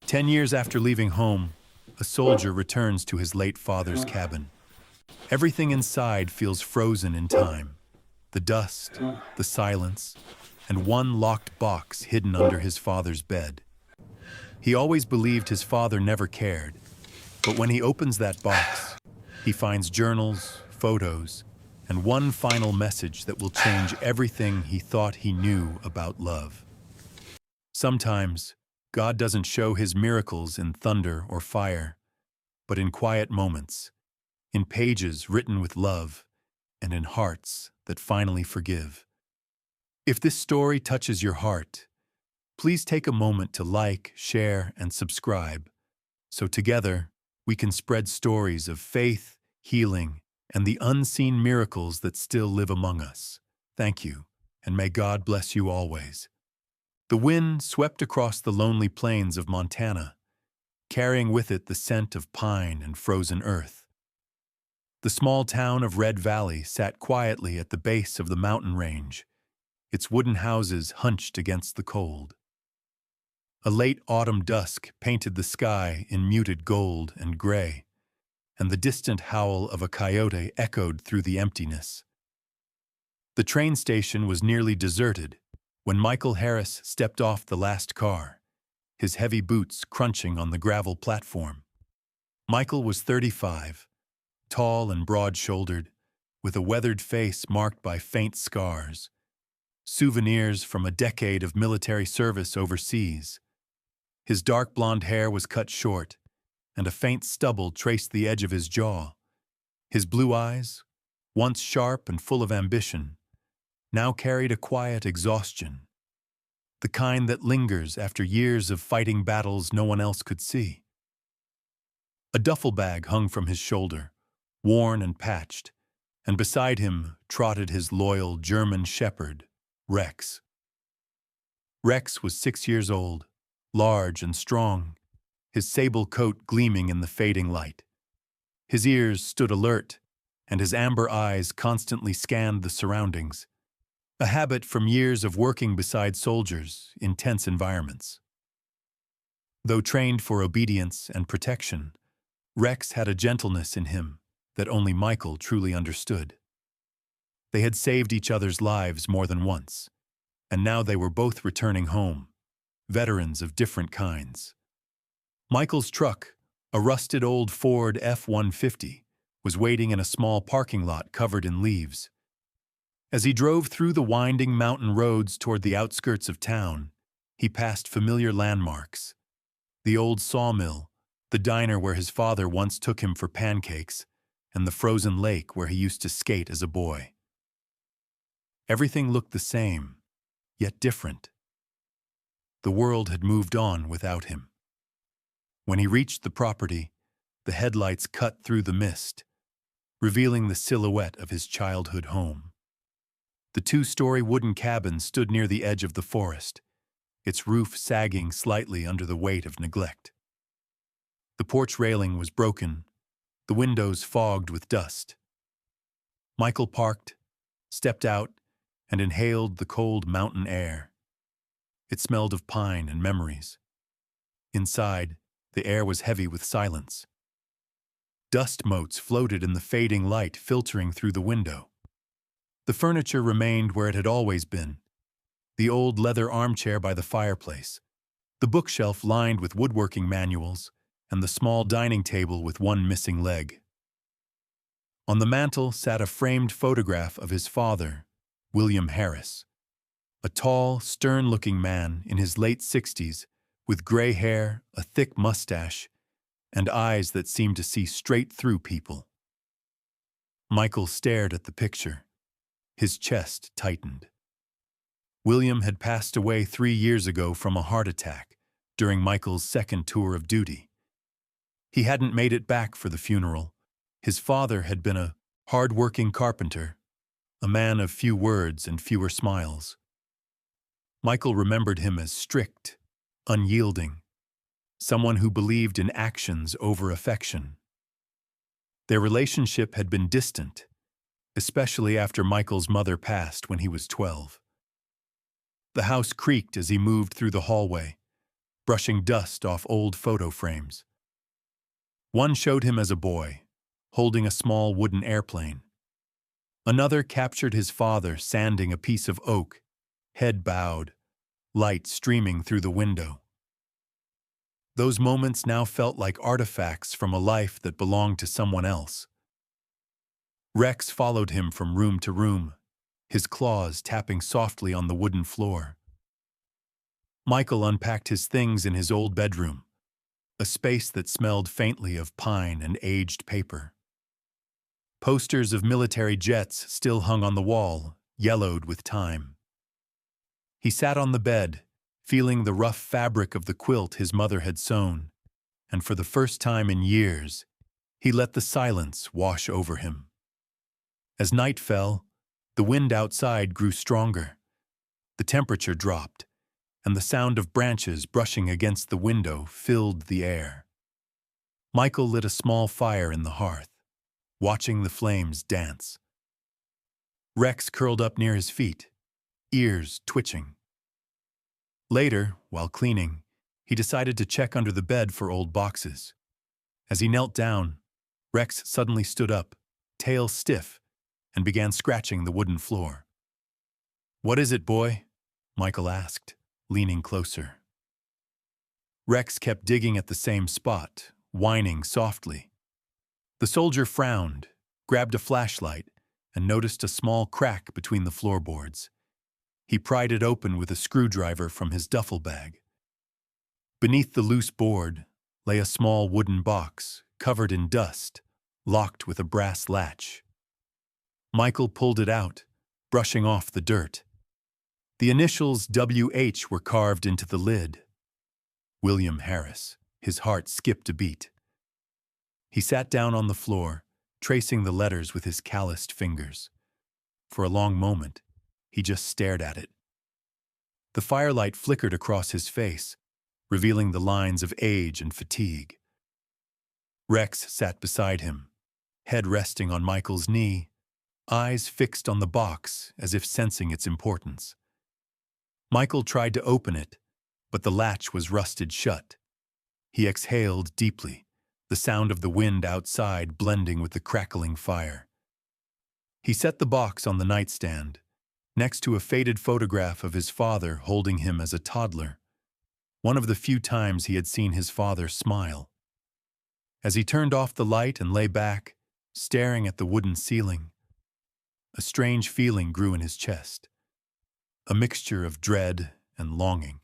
10 years after leaving home, a soldier returns to his late father's cabin. Everything inside feels frozen in time. The dust, the silence, and one locked box hidden under his father's bed. He always believed his father never cared, but when he opens that box, he finds journals, photos, and one final message that will change everything he thought he knew about love. Sometimes, God doesn't show his miracles in thunder or fire, but in quiet moments, in pages written with love, and in hearts that finally forgive. If this story touches your heart, please take a moment to like, share, and subscribe, so together we can spread stories of faith, healing, and the unseen miracles that still live among us. Thank you, and may God bless you always. The wind swept across the lonely plains of Montana, carrying with it the scent of pine and frozen earth. The small town of Red Valley sat quietly at the base of the mountain range, its wooden houses hunched against the cold. A late autumn dusk painted the sky in muted gold and gray, and the distant howl of a coyote echoed through the emptiness. The train station was nearly deserted when Michael Harris stepped off the last car, his heavy boots crunching on the gravel platform. Michael was 35, tall and broad-shouldered, with a weathered face marked by faint scars, souvenirs from a decade of military service overseas. His dark blonde hair was cut short, and a faint stubble traced the edge of his jaw. His blue eyes, once sharp and full of ambition, now carried a quiet exhaustion, the kind that lingers after years of fighting battles no one else could see. A duffel bag hung from his shoulder, worn and patched, and beside him trotted his loyal German shepherd, Rex. Rex was 6 years old, large and strong, his sable coat gleaming in the fading light. His ears stood alert, and his amber eyes constantly scanned the surroundings, a habit from years of working beside soldiers in tense environments. Though trained for obedience and protection, Rex had a gentleness in him that only Michael truly understood. They had saved each other's lives more than once, and now they were both returning home, veterans of different kinds. Michael's truck, a rusted old Ford F-150, was waiting in a small parking lot covered in leaves. As he drove through the winding mountain roads toward the outskirts of town, he passed familiar landmarks: the old sawmill, the diner where his father once took him for pancakes, and the frozen lake where he used to skate as a boy. Everything looked the same, yet different. The world had moved on without him. When he reached the property, the headlights cut through the mist, revealing the silhouette of his childhood home. The two-story wooden cabin stood near the edge of the forest, its roof sagging slightly under the weight of neglect. The porch railing was broken, the windows fogged with dust. Michael parked, stepped out, and inhaled the cold mountain air. It smelled of pine and memories. Inside, the air was heavy with silence. Dust motes floated in the fading light filtering through the window. The furniture remained where it had always been: the old leather armchair by the fireplace, the bookshelf lined with woodworking manuals, and the small dining table with one missing leg. On the mantel sat a framed photograph of his father, William Harris, a tall, stern-looking man in his late 60s, with gray hair, a thick mustache, and eyes that seemed to see straight through people. Michael stared at the picture. His chest tightened. William had passed away 3 years ago from a heart attack during Michael's second tour of duty. He hadn't made it back for the funeral. His father had been a hard-working carpenter, a man of few words and fewer smiles. Michael remembered him as strict, unyielding, someone who believed in actions over affection. Their relationship had been distant, especially after Michael's mother passed when he was 12. The house creaked as he moved through the hallway, brushing dust off old photo frames. One showed him as a boy, holding a small wooden airplane. Another captured his father sanding a piece of oak, head bowed, light streaming through the window. Those moments now felt like artifacts from a life that belonged to someone else. Rex followed him from room to room, his claws tapping softly on the wooden floor. Michael unpacked his things in his old bedroom, a space that smelled faintly of pine and aged paper. Posters of military jets still hung on the wall, yellowed with time. He sat on the bed, feeling the rough fabric of the quilt his mother had sewn, and for the first time in years, he let the silence wash over him. As night fell, the wind outside grew stronger. The temperature dropped, and the sound of branches brushing against the window filled the air. Michael lit a small fire in the hearth, watching the flames dance. Rex curled up near his feet, ears twitching. Later, while cleaning, he decided to check under the bed for old boxes. As he knelt down, Rex suddenly stood up, tail stiff, and began scratching the wooden floor. "What is it, boy?" Michael asked, leaning closer. Rex kept digging at the same spot, whining softly. The soldier frowned, grabbed a flashlight, and noticed a small crack between the floorboards. He pried it open with a screwdriver from his duffel bag. Beneath the loose board lay a small wooden box, covered in dust, locked with a brass latch. Michael pulled it out, brushing off the dirt. The initials WH were carved into the lid. William Harris. His heart skipped a beat. He sat down on the floor, tracing the letters with his calloused fingers. For a long moment, he just stared at it. The firelight flickered across his face, revealing the lines of age and fatigue. Rex sat beside him, head resting on Michael's knee, eyes fixed on the box as if sensing its importance. Michael tried to open it, but the latch was rusted shut. He exhaled deeply, the sound of the wind outside blending with the crackling fire. He set the box on the nightstand, next to a faded photograph of his father holding him as a toddler, one of the few times he had seen his father smile. As he turned off the light and lay back, staring at the wooden ceiling, a strange feeling grew in his chest, a mixture of dread and longing.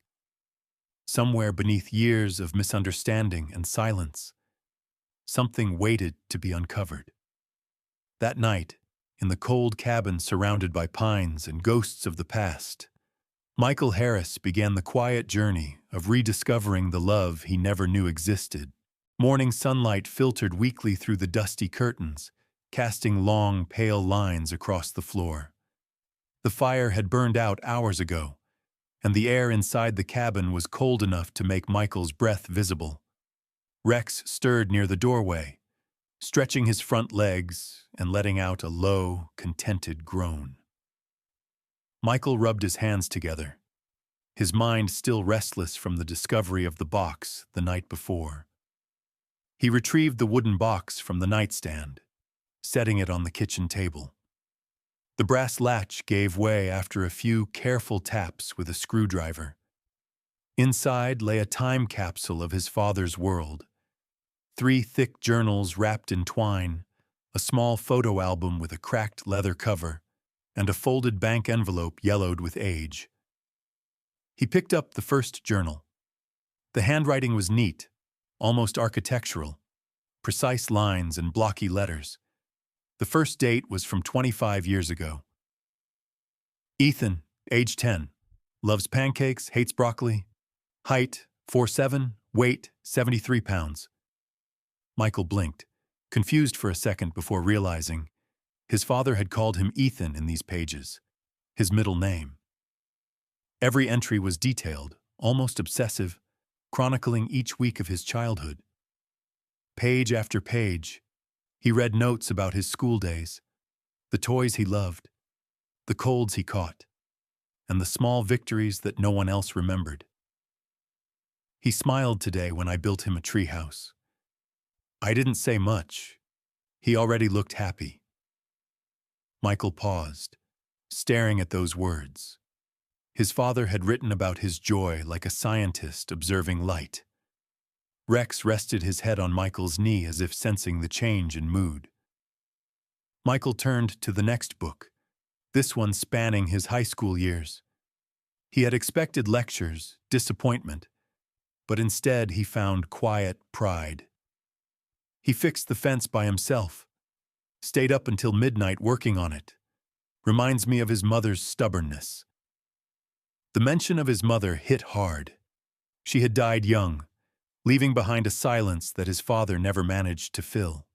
Somewhere beneath years of misunderstanding and silence, something waited to be uncovered. That night, in the cold cabin surrounded by pines and ghosts of the past, Michael Harris began the quiet journey of rediscovering the love he never knew existed. Morning sunlight filtered weakly through the dusty curtains, casting long, pale lines across the floor. The fire had burned out hours ago, and the air inside the cabin was cold enough to make Michael's breath visible. Rex stirred near the doorway, stretching his front legs and letting out a low, contented groan. Michael rubbed his hands together, his mind still restless from the discovery of the box the night before. He retrieved the wooden box from the nightstand, setting it on the kitchen table. The brass latch gave way after a few careful taps with a screwdriver. Inside lay a time capsule of his father's world. 3 thick journals wrapped in twine, a small photo album with a cracked leather cover, and a folded bank envelope yellowed with age. He picked up the first journal. The handwriting was neat, almost architectural, precise lines and blocky letters. The first date was from 25 years ago. Ethan, age 10, loves pancakes, hates broccoli, height 4'7", weight 73 pounds. Michael blinked, confused for a second before realizing his father had called him Ethan in these pages, his middle name. Every entry was detailed, almost obsessive, chronicling each week of his childhood. Page after page, he read notes about his school days, the toys he loved, the colds he caught, and the small victories that no one else remembered. He smiled today when I built him a treehouse. I didn't say much. He already looked happy. Michael paused, staring at those words. His father had written about his joy like a scientist observing light. Rex rested his head on Michael's knee as if sensing the change in mood. Michael turned to the next book, this one spanning his high school years. He had expected lectures, disappointment, but instead he found quiet pride. He fixed the fence by himself, stayed up until midnight working on it. Reminds me of his mother's stubbornness. The mention of his mother hit hard. She had died young, leaving behind a silence that his father never managed to fill.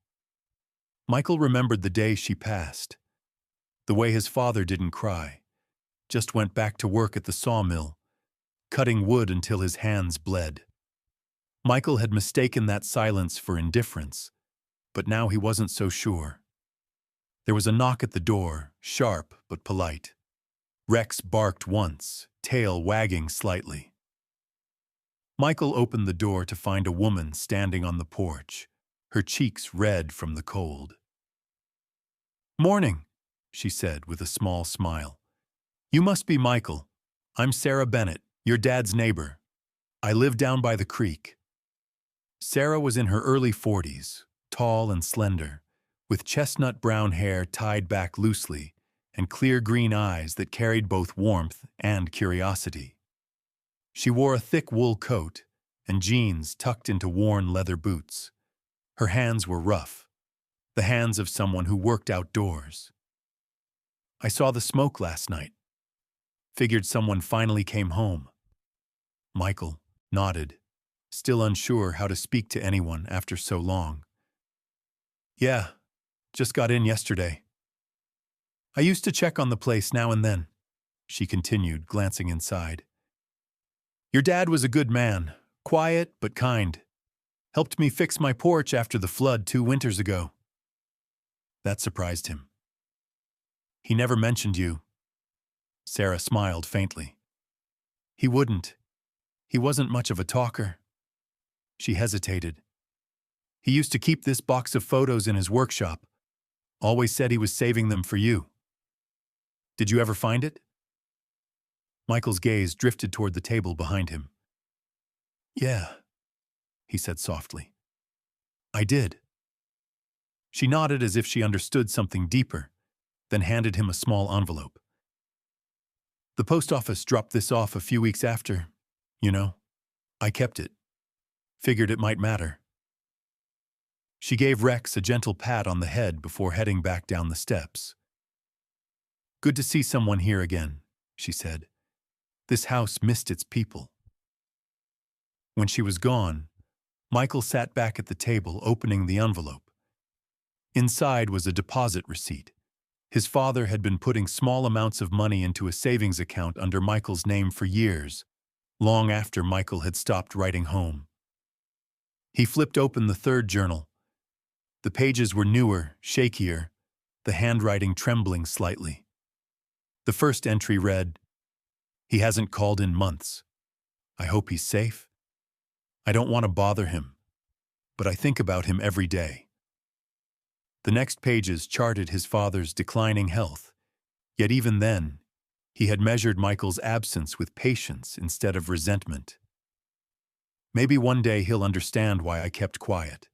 Michael remembered the day she passed, the way his father didn't cry, just went back to work at the sawmill, cutting wood until his hands bled. Michael had mistaken that silence for indifference, but now he wasn't so sure. There was a knock at the door, sharp but polite. Rex barked once, tail wagging slightly. Michael opened the door to find a woman standing on the porch, her cheeks red from the cold. "Morning," she said with a small smile. "You must be Michael. I'm Sarah Bennett, your dad's neighbor. I live down by the creek." Sarah was in her early 40s, tall and slender, with chestnut brown hair tied back loosely and clear green eyes that carried both warmth and curiosity. She wore a thick wool coat and jeans tucked into worn leather boots. Her hands were rough, the hands of someone who worked outdoors. "I saw the smoke last night. Figured someone finally came home." Michael nodded, still unsure how to speak to anyone after so long. "Yeah, just got in yesterday. I used to check on the place now and then," she continued, glancing inside. "Your dad was a good man, quiet but kind. Helped me fix my porch after the flood 2 winters ago." That surprised him. "He never mentioned you." Sarah smiled faintly. "He wouldn't. He wasn't much of a talker." She hesitated. "He used to keep this box of photos in his workshop. Always said he was saving them for you. Did you ever find it?" Michael's gaze drifted toward the table behind him. "Yeah," he said softly. "I did." She nodded as if she understood something deeper, then handed him a small envelope. "The post office dropped this off a few weeks after, you know. I kept it. Figured it might matter." She gave Rex a gentle pat on the head before heading back down the steps. "Good to see someone here again," she said. "This house missed its people." When she was gone, Michael sat back at the table opening the envelope. Inside was a deposit receipt. His father had been putting small amounts of money into a savings account under Michael's name for years, long after Michael had stopped writing home. He flipped open the third journal. The pages were newer, shakier, the handwriting trembling slightly. The first entry read, "He hasn't called in months. I hope he's safe. I don't want to bother him, but I think about him every day." The next pages charted his father's declining health, yet even then, he had measured Michael's absence with patience instead of resentment. "Maybe one day he'll understand why I kept quiet.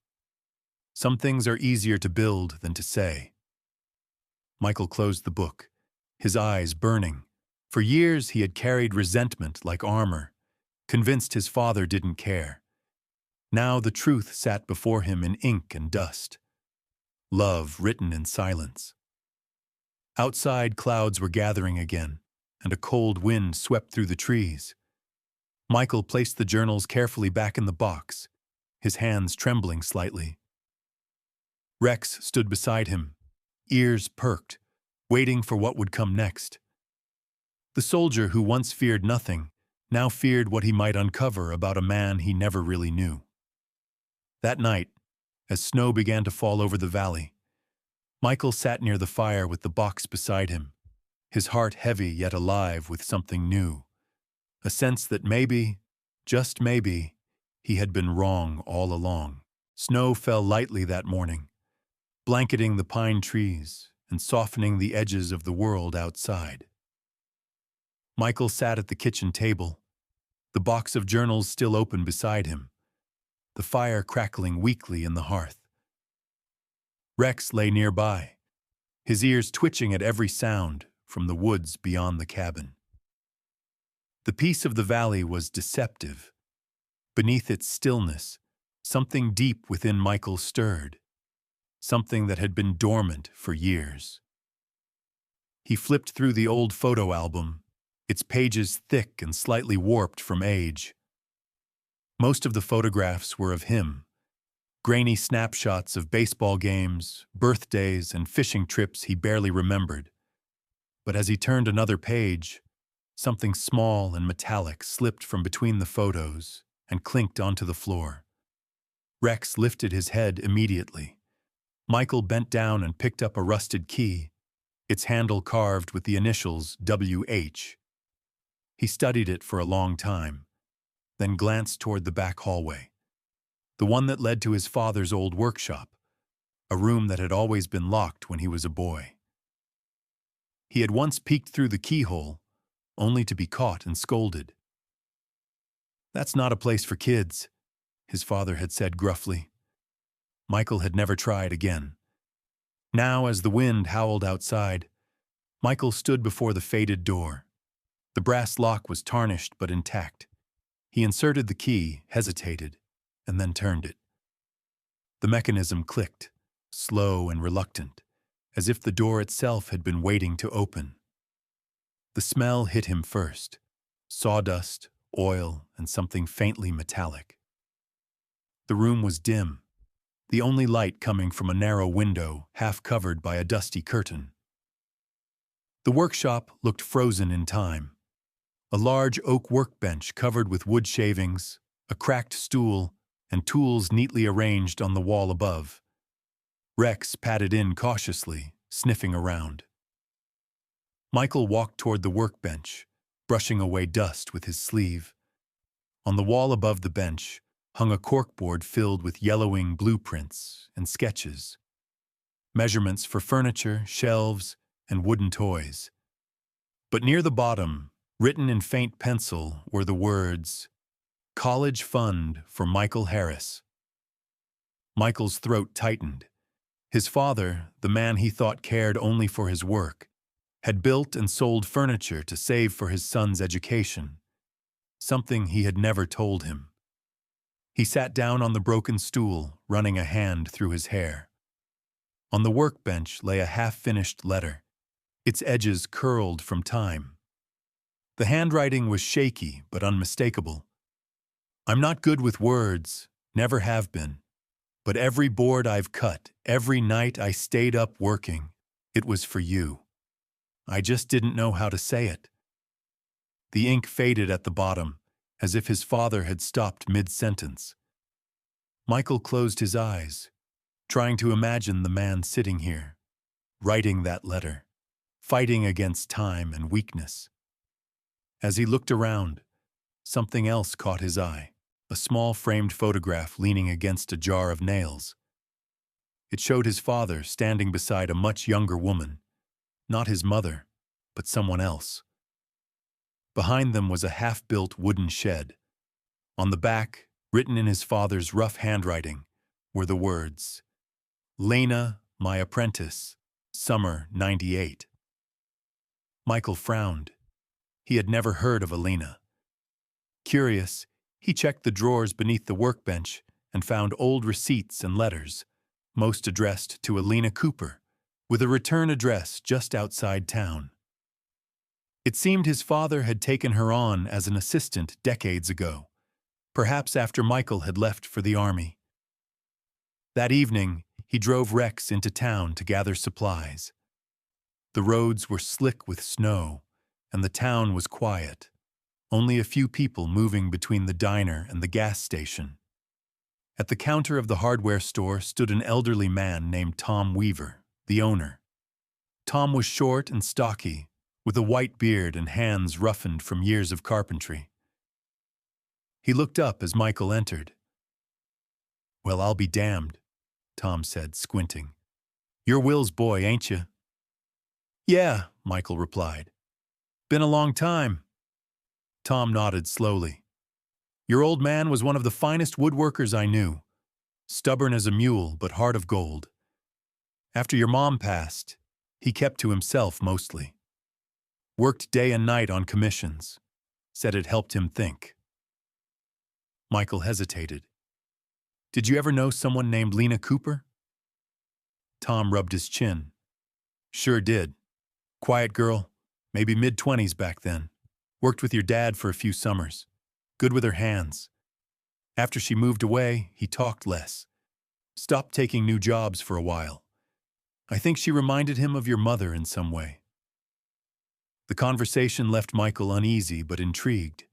Some things are easier to build than to say." Michael closed the book, his eyes burning. For years he had carried resentment like armor, convinced his father didn't care. Now the truth sat before him in ink and dust. Love written in silence. Outside, clouds were gathering again, and a cold wind swept through the trees. Michael placed the journals carefully back in the box, his hands trembling slightly. Rex stood beside him, ears perked, waiting for what would come next. The soldier who once feared nothing now feared what he might uncover about a man he never really knew. That night, as snow began to fall over the valley, Michael sat near the fire with the box beside him, his heart heavy yet alive with something new, a sense that maybe, just maybe, He had been wrong all along. Snow fell lightly that morning, blanketing the pine trees and softening the edges of the world outside. Michael sat at the kitchen table, the box of journals still open beside him, the fire crackling weakly in the hearth. Rex lay nearby, his ears twitching at every sound from the woods beyond the cabin. The peace of the valley was deceptive. Beneath its stillness, something deep within Michael stirred, something that had been dormant for years. He flipped through the old photo album, its pages thick and slightly warped from age. Most of the photographs were of him, grainy snapshots of baseball games, birthdays, and fishing trips he barely remembered. But as he turned another page, something small and metallic slipped from between the photos and clinked onto the floor. Rex lifted his head immediately. Michael bent down and picked up a rusted key, its handle carved with the initials WH. He studied it for a long time, then glanced toward the back hallway, the one that led to his father's old workshop, a room that had always been locked when he was a boy. He had once peeked through the keyhole, only to be caught and scolded. "That's not a place for kids," his father had said gruffly. Michael had never tried again. Now, as the wind howled outside, Michael stood before the faded door. The brass lock was tarnished but intact. He inserted the key, hesitated, and then turned it. The mechanism clicked, slow and reluctant, as if the door itself had been waiting to open. The smell hit him first: sawdust, oil, and something faintly metallic. The room was dim, the only light coming from a narrow window half covered by a dusty curtain. The workshop looked frozen in time. A large oak workbench covered with wood shavings, a cracked stool, and tools neatly arranged on the wall above. Rex padded in cautiously, sniffing around. Michael walked toward the workbench, brushing away dust with his sleeve. On the wall above the bench hung a corkboard filled with yellowing blueprints and sketches, measurements for furniture, shelves, and wooden toys. But near the bottom, written in faint pencil, were the words, "College Fund for Michael Harris." Michael's throat tightened. His father, the man he thought cared only for his work, had built and sold furniture to save for his son's education, something he had never told him. He sat down on the broken stool, running a hand through his hair. On the workbench lay a half-finished letter, its edges curled from time. The handwriting was shaky but unmistakable. "I'm not good with words, never have been. But every board I've cut, every night I stayed up working, it was for you. I just didn't know how to say it." The ink faded at the bottom, as if his father had stopped mid-sentence. Michael closed his eyes, trying to imagine the man sitting here, writing that letter, fighting against time and weakness. As he looked around, something else caught his eye, a small framed photograph leaning against a jar of nails. It showed his father standing beside a much younger woman, not his mother, but someone else. Behind them was a half-built wooden shed. On the back, written in his father's rough handwriting, were the words, "Lena, my apprentice, summer '98. Michael frowned. He had never heard of Alina. Curious, he checked the drawers beneath the workbench and found old receipts and letters, most addressed to Alina Cooper, with a return address just outside town. It seemed his father had taken her on as an assistant decades ago, perhaps after Michael had left for the army. That evening, he drove Rex into town to gather supplies. The roads were slick with snow, and the town was quiet, only a few people moving between the diner and the gas station. At the counter of the hardware store stood an elderly man named Tom Weaver, the owner. Tom was short and stocky, with a white beard and hands roughened from years of carpentry. He looked up as Michael entered. "Well, I'll be damned," Tom said, squinting. "You're Will's boy, ain't you?" "Yeah," Michael replied. "Been a long time." Tom nodded slowly. "Your old man was one of the finest woodworkers I knew. Stubborn as a mule, but heart of gold. After your mom passed, he kept to himself mostly. Worked day and night on commissions. Said it helped him think." Michael hesitated. "Did you ever know someone named Lena Cooper?" Tom rubbed his chin. "Sure did. Quiet girl, maybe mid-20s back then. Worked with your dad for a few summers. Good with her hands. After she moved away, he talked less. Stopped taking new jobs for a while. I think she reminded him of your mother in some way." The conversation left Michael uneasy but intrigued.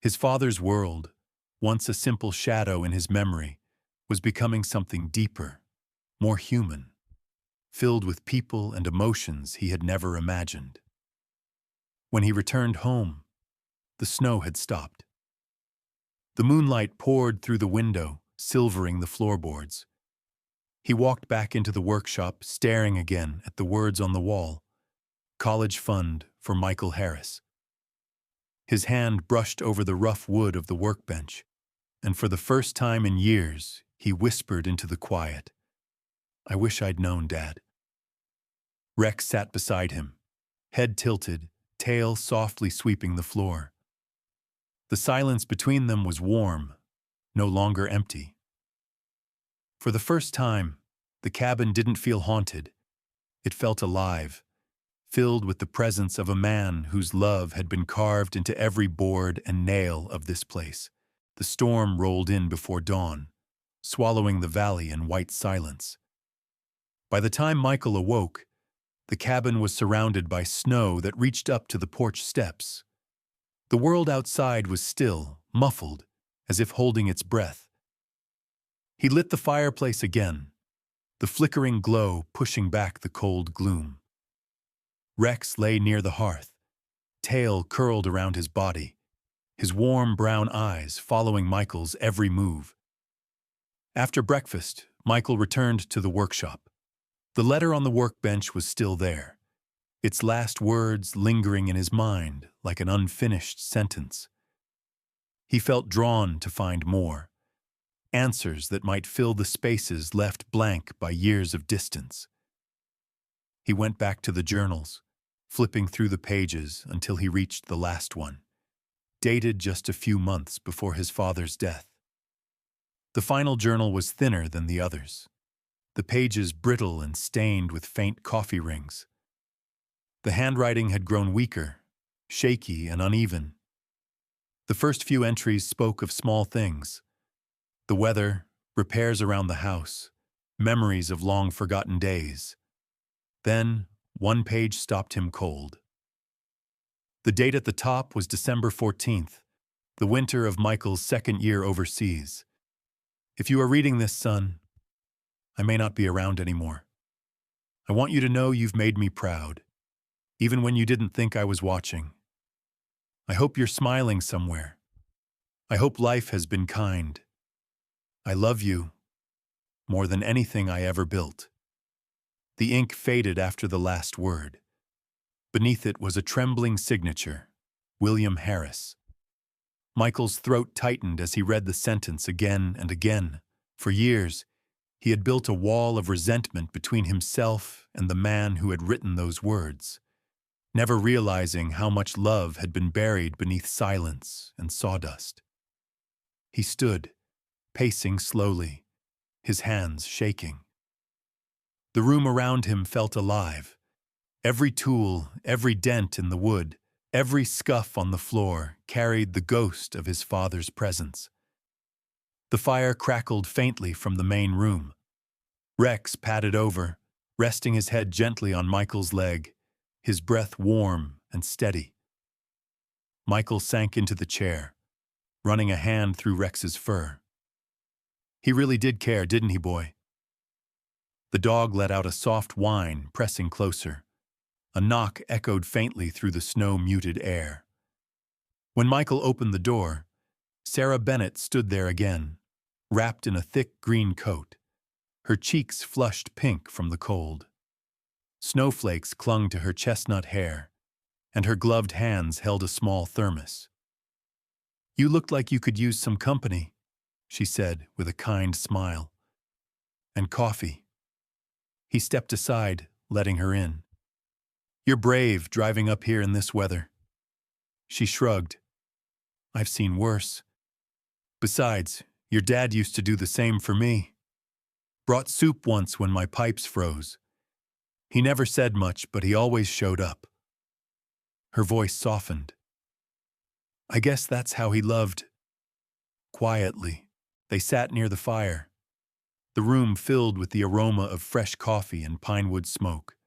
His father's world, once a simple shadow in his memory, was becoming something deeper, more human, filled with people and emotions he had never imagined. When he returned home, the snow had stopped. The moonlight poured through the window, silvering the floorboards. He walked back into the workshop, staring again at the words on the wall. College Fund for Michael Harris. His hand brushed over the rough wood of the workbench, and for the first time in years, he whispered into the quiet, "I wish I'd known, Dad." Rex sat beside him, head tilted, tail softly sweeping the floor. The silence between them was warm, no longer empty. For the first time, the cabin didn't feel haunted. It felt alive, filled with the presence of a man whose love had been carved into every board and nail of this place. The storm rolled in before dawn, swallowing the valley in white silence. By the time Michael awoke, the cabin was surrounded by snow that reached up to the porch steps. The world outside was still, muffled, as if holding its breath. He lit the fireplace again, the flickering glow pushing back the cold gloom. Rex lay near the hearth, tail curled around his body, his warm brown eyes following Michael's every move. After breakfast, Michael returned to the workshop. The letter on the workbench was still there, its last words lingering in his mind like an unfinished sentence. He felt drawn to find more, answers that might fill the spaces left blank by years of distance. He went back to the journals, flipping through the pages until he reached the last one, dated just a few months before his father's death. The final journal was thinner than the others, the pages brittle and stained with faint coffee rings. The handwriting had grown weaker, shaky and uneven. The first few entries spoke of small things: the weather, repairs around the house, memories of long-forgotten days. Then, one page stopped him cold. The date at the top was December 14th, the winter of Michael's second year overseas. "If you are reading this, son, I may not be around anymore. I want you to know you've made me proud, even when you didn't think I was watching. I hope you're smiling somewhere. I hope life has been kind. I love you more than anything I ever built." The ink faded after the last word. Beneath it was a trembling signature, William Harris. Michael's throat tightened as he read the sentence again and again. For years, he had built a wall of resentment between himself and the man who had written those words, never realizing how much love had been buried beneath silence and sawdust. He stood, pacing slowly, his hands shaking. The room around him felt alive. Every tool, every dent in the wood, every scuff on the floor carried the ghost of his father's presence. The fire crackled faintly from the main room. Rex padded over, resting his head gently on Michael's leg, his breath warm and steady. Michael sank into the chair, running a hand through Rex's fur. "He really did care, didn't he, boy?" The dog let out a soft whine, pressing closer. A knock echoed faintly through the snow-muted air. When Michael opened the door, Sarah Bennett stood there again, wrapped in a thick green coat, her cheeks flushed pink from the cold. Snowflakes clung to her chestnut hair, and her gloved hands held a small thermos. "You looked like you could use some company," she said with a kind smile. "And coffee." He stepped aside, letting her in. "You're brave driving up here in this weather." She shrugged. "I've seen worse. Besides, your dad used to do the same for me. Brought soup once when my pipes froze. He never said much, but he always showed up." Her voice softened. "I guess that's how he loved." Quietly, they sat near the fire, the room filled with the aroma of fresh coffee and pinewood smoke.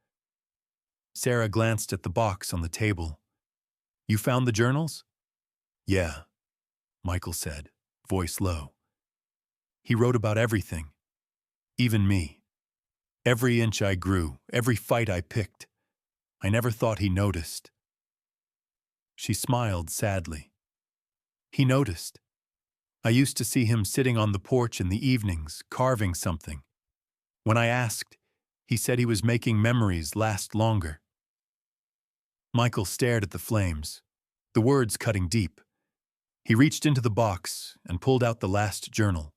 Sarah glanced at the box on the table. "You found the journals?" "Yeah," Michael said, voice low. "He wrote about everything, even me. Every inch I grew, every fight I picked. I never thought he noticed." She smiled sadly. "He noticed. I used to see him sitting on the porch in the evenings, carving something. When I asked, he said he was making memories last longer." Michael stared at the flames, the words cutting deep. He reached into the box and pulled out the last journal,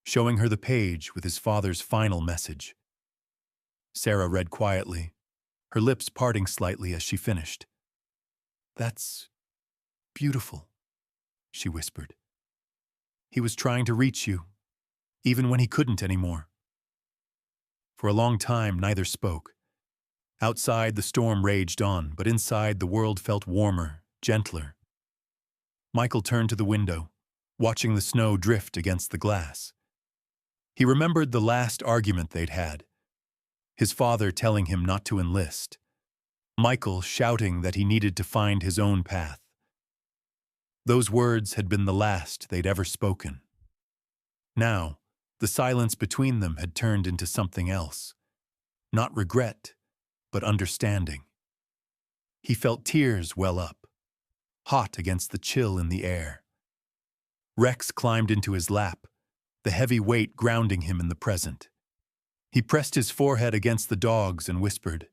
showing her the page with his father's final message. Sarah read quietly, her lips parting slightly as she finished. "That's beautiful," she whispered. "He was trying to reach you, even when he couldn't anymore." For a long time, neither spoke. Outside, the storm raged on, but inside, the world felt warmer, gentler. Michael turned to the window, watching the snow drift against the glass. He remembered the last argument they'd had, his father telling him not to enlist, Michael shouting that he needed to find his own path. Those words had been the last they'd ever spoken. Now, the silence between them had turned into something else. Not regret, but understanding. He felt tears well up, hot against the chill in the air. Rex climbed into his lap, the heavy weight grounding him in the present. He pressed his forehead against the dog's and whispered,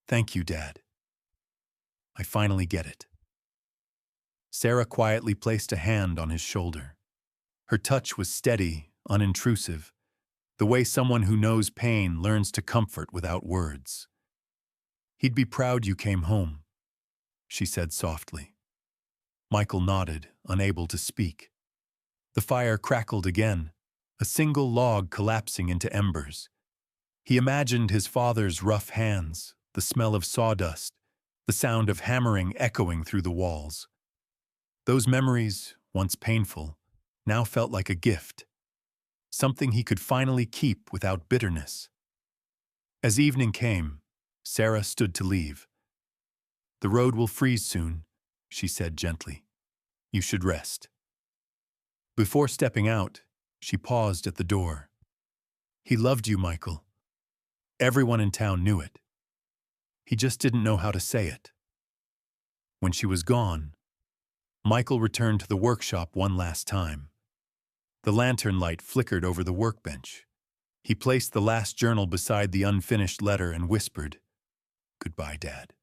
"Thank you, Dad. I finally get it." Sarah quietly placed a hand on his shoulder. Her touch was steady, unintrusive, the way someone who knows pain learns to comfort without words. "He'd be proud you came home," she said softly. Michael nodded, unable to speak. The fire crackled again, a single log collapsing into embers. He imagined his father's rough hands, the smell of sawdust, the sound of hammering echoing through the walls. Those memories, once painful, now felt like a gift, something he could finally keep without bitterness. As evening came, Sarah stood to leave. "The road will freeze soon," she said gently. "You should rest." Before stepping out, she paused at the door. "He loved you, Michael. Everyone in town knew it. He just didn't know how to say it." When she was gone, Michael returned to the workshop one last time. The lantern light flickered over the workbench. He placed the last journal beside the unfinished letter and whispered, "Goodbye, Dad."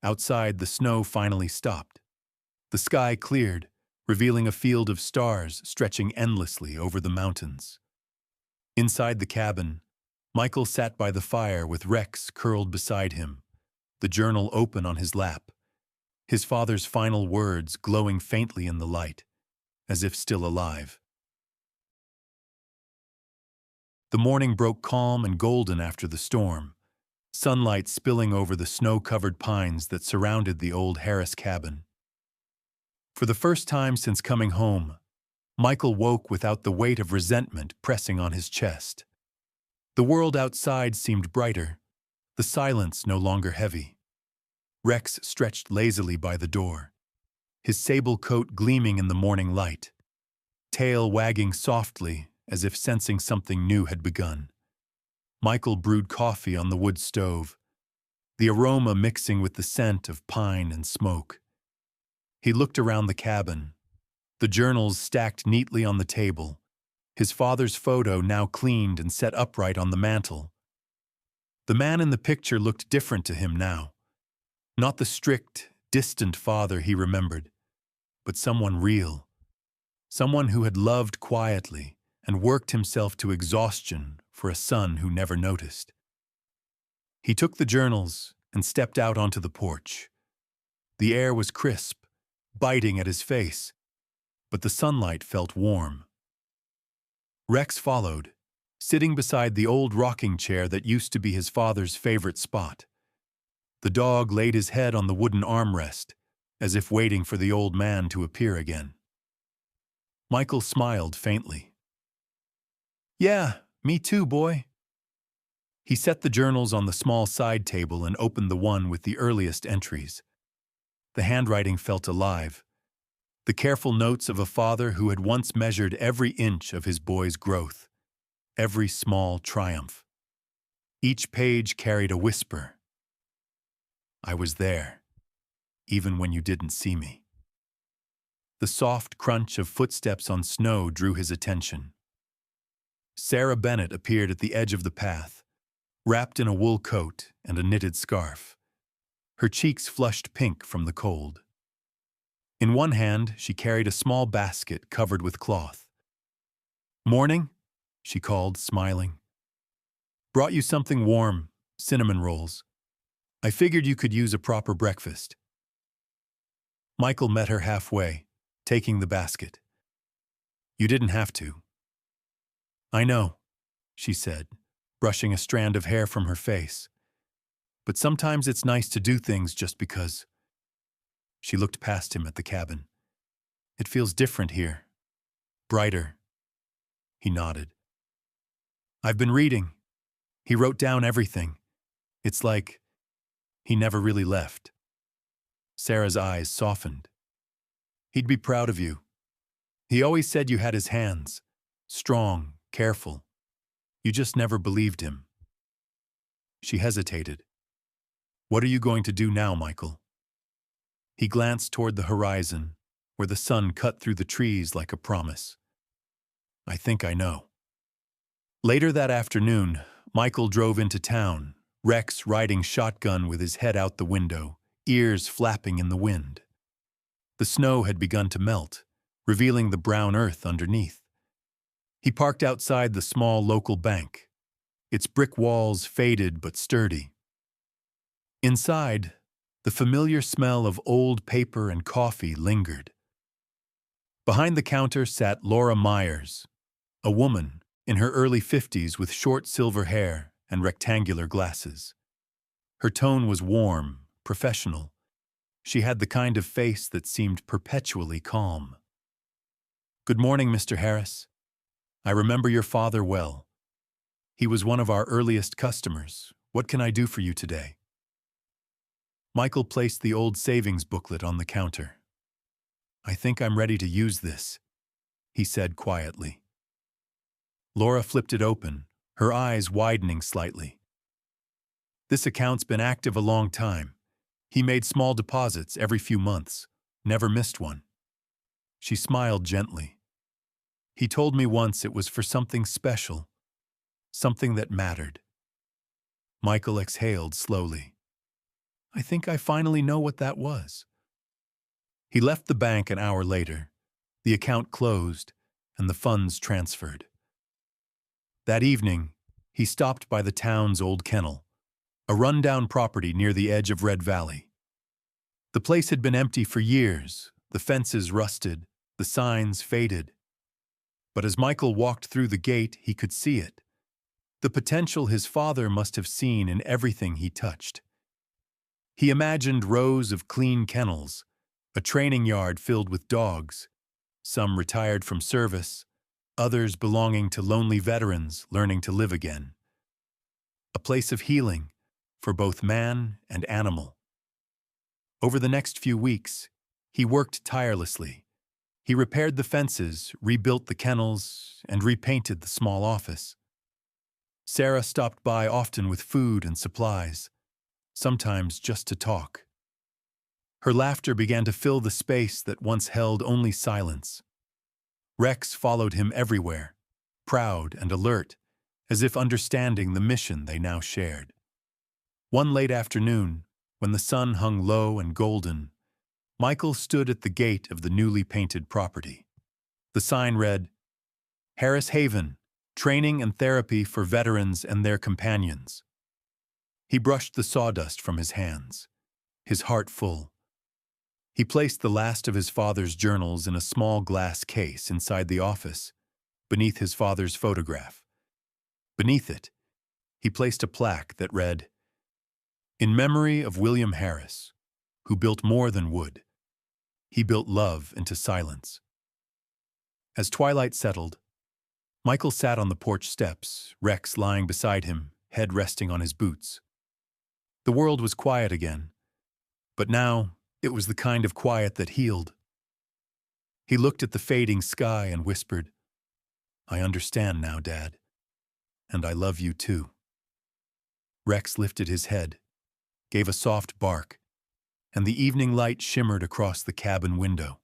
Outside, the snow finally stopped. The sky cleared, revealing a field of stars stretching endlessly over the mountains. Inside the cabin, Michael sat by the fire with Rex curled beside him, the journal open on his lap, his father's final words glowing faintly in the light, as if still alive. The morning broke calm and golden after the storm, sunlight spilling over the snow-covered pines that surrounded the old Harris cabin. For the first time since coming home, Michael woke without the weight of resentment pressing on his chest. The world outside seemed brighter, the silence no longer heavy. Rex stretched lazily by the door, his sable coat gleaming in the morning light, tail wagging softly as if sensing something new had begun. Michael brewed coffee on the wood stove, the aroma mixing with the scent of pine and smoke. He looked around the cabin, the journals stacked neatly on the table, his father's photo now cleaned and set upright on the mantel. The man in the picture looked different to him now. Not the strict, distant father he remembered, but someone real. Someone who had loved quietly and worked himself to exhaustion for a son who never noticed. He took the journals and stepped out onto the porch. The air was crisp, biting at his face, but the sunlight felt warm. Rex followed, sitting beside the old rocking chair that used to be his father's favorite spot. The dog laid his head on the wooden armrest, as if waiting for the old man to appear again. Michael smiled faintly. "Yeah, me too, boy." He set the journals on the small side table and opened the one with the earliest entries. The handwriting felt alive, the careful notes of a father who had once measured every inch of his boy's growth, every small triumph. Each page carried a whisper. "I was there, even when you didn't see me." The soft crunch of footsteps on snow drew his attention. Sarah Bennett appeared at the edge of the path, wrapped in a wool coat and a knitted scarf. Her cheeks flushed pink from the cold. In one hand, she carried a small basket covered with cloth. "Morning," she called, smiling. "Brought you something warm, cinnamon rolls. I figured you could use a proper breakfast." Michael met her halfway, taking the basket. "You didn't have to." "I know," she said, brushing a strand of hair from her face. "But sometimes it's nice to do things just because." She looked past him at the cabin. "It feels different here. Brighter." He nodded. "I've been reading." He wrote down everything. It's like he never really left. Sarah's eyes softened. "He'd be proud of you. He always said you had his hands. Strong, careful. You just never believed him." She hesitated. "What are you going to do now, Michael?" He glanced toward the horizon, where the sun cut through the trees like a promise. "I think I know." Later that afternoon, Michael drove into town, Rex riding shotgun with his head out the window, ears flapping in the wind. The snow had begun to melt, revealing the brown earth underneath. He parked outside the small local bank, its brick walls faded but sturdy. Inside, the familiar smell of old paper and coffee lingered. Behind the counter sat Laura Myers, a woman in her early 50s with short silver hair and rectangular glasses. Her tone was warm, professional. She had the kind of face that seemed perpetually calm. "Good morning, Mr. Harris. I remember your father well. He was one of our earliest customers. What can I do for you today?" Michael placed the old savings booklet on the counter. "I think I'm ready to use this," he said quietly. Laura flipped it open, her eyes widening slightly. "This account's been active a long time. He made small deposits every few months, never missed one." She smiled gently. "He told me once it was for something special, something that mattered." Michael exhaled slowly. "I think I finally know what that was." He left the bank an hour later, the account closed, and the funds transferred. That evening, he stopped by the town's old kennel, a rundown property near the edge of Red Valley. The place had been empty for years, the fences rusted, the signs faded. But as Michael walked through the gate, he could see it. The potential his father must have seen in everything he touched. He imagined rows of clean kennels, a training yard filled with dogs, some retired from service, others belonging to lonely veterans learning to live again. A place of healing for both man and animal. Over the next few weeks, he worked tirelessly. He repaired the fences, rebuilt the kennels, and repainted the small office. Sarah stopped by often with food and supplies, sometimes just to talk. Her laughter began to fill the space that once held only silence. Rex followed him everywhere, proud and alert, as if understanding the mission they now shared. One late afternoon, when the sun hung low and golden, Michael stood at the gate of the newly painted property. The sign read, Harris Haven, Training and Therapy for Veterans and Their Companions. He brushed the sawdust from his hands, his heart full. He placed the last of his father's journals in a small glass case inside the office, beneath his father's photograph. Beneath it, he placed a plaque that read, In memory of William Harris, who built more than wood. He built love into silence. As twilight settled, Michael sat on the porch steps, Rex lying beside him, head resting on his boots. The world was quiet again, but now it was the kind of quiet that healed. He looked at the fading sky and whispered, I understand now, Dad, and I love you too. Rex lifted his head, gave a soft bark, and the evening light shimmered across the cabin window,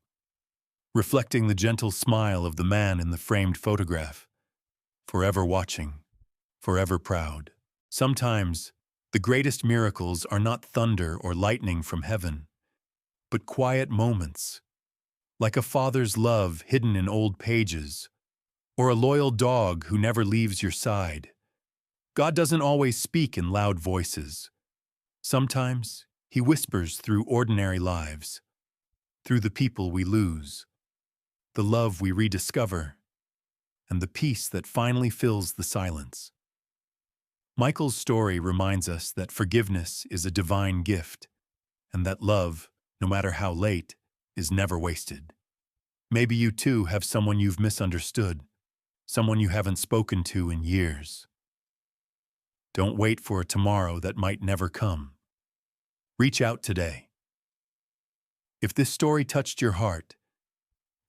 reflecting the gentle smile of the man in the framed photograph, forever watching, forever proud. Sometimes, the greatest miracles are not thunder or lightning from heaven, but quiet moments, like a father's love hidden in old pages, or a loyal dog who never leaves your side. God doesn't always speak in loud voices. Sometimes, He whispers through ordinary lives, through the people we lose, the love we rediscover, and the peace that finally fills the silence. Michael's story reminds us that forgiveness is a divine gift, and that love, no matter how late, is never wasted. Maybe you too have someone you've misunderstood, someone you haven't spoken to in years. Don't wait for a tomorrow that might never come. Reach out today. If this story touched your heart,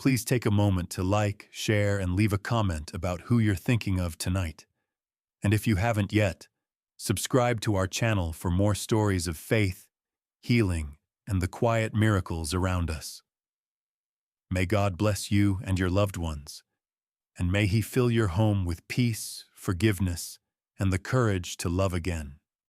please take a moment to like, share, and leave a comment about who you're thinking of tonight. And if you haven't yet, subscribe to our channel for more stories of faith, healing, and the quiet miracles around us. May God bless you and your loved ones, and may He fill your home with peace, forgiveness, and the courage to love again.